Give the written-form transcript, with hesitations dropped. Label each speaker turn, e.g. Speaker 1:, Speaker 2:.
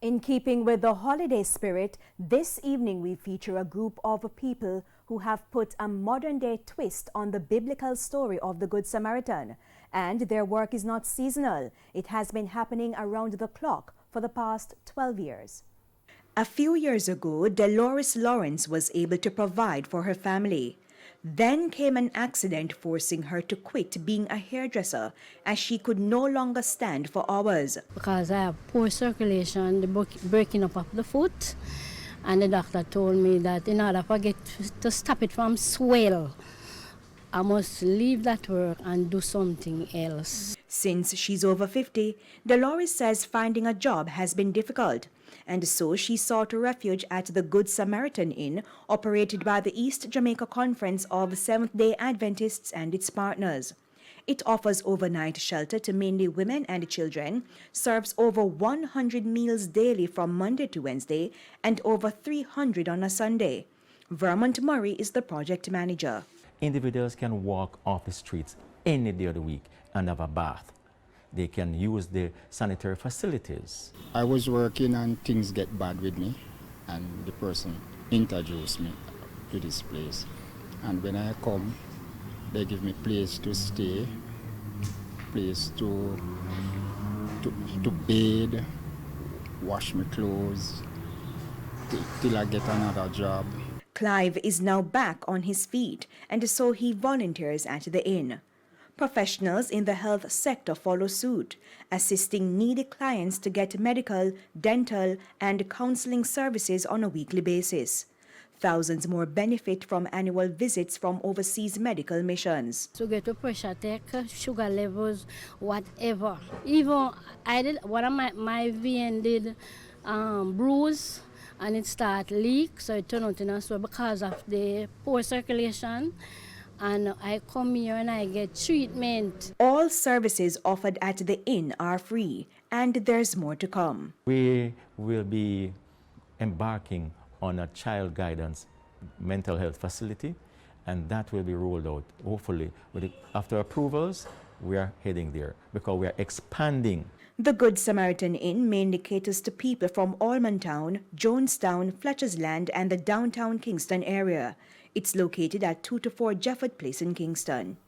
Speaker 1: In keeping with the holiday spirit, this evening we feature a group of people who have put a modern-day twist on the biblical story of the Good Samaritan. And their work is not seasonal. It has been happening around the clock for the past 12 years.
Speaker 2: A few years ago, Dolores Lawrence was able to provide for her family. Then came an accident forcing her to quit being a hairdresser as she could no longer stand for hours.
Speaker 3: Because I have poor circulation, the breaking up of the foot, and the doctor told me that in order for to stop it from swell, I must leave that work and do something else.
Speaker 2: Since she's over 50, Dolores says finding a job has been difficult, and so she sought refuge at the Good Samaritan Inn, operated by the East Jamaica Conference of Seventh-day Adventists and its partners. It offers overnight shelter to mainly women and children, serves over 100 meals daily from Monday to Wednesday, and over 300 on a Sunday. Vermont Murray is the project manager.
Speaker 4: Individuals can walk off the streets any day of the week and have a bath. They can use the sanitary facilities.
Speaker 5: I was working and things get bad with me, and the person introduced me to this place. And when I come, they give me place to stay, place to bathe, wash my clothes, till I get another job.
Speaker 2: Clive is now back on his feet, and so he volunteers at the inn. Professionals in the health sector follow suit, assisting needy clients to get medical, dental, and counseling services on a weekly basis. Thousands more benefit from annual visits from overseas medical missions.
Speaker 3: To get a pressure check, sugar levels, whatever. Even I did one of my vein did bruise, and it start leak, so it turned out in a swell because of the poor circulation. And I come here and I get treatment.
Speaker 2: All services offered at the inn are free, and there's more to come.
Speaker 4: We will be embarking on a child guidance mental health facility, and that will be rolled out, hopefully. After approvals, we are heading there because we are expanding.
Speaker 2: The Good Samaritan Inn mainly caters to people from Almontown, Jonestown, Fletcher's Land, and the downtown Kingston area. It's located at 2-4 Jefford Place in Kingston.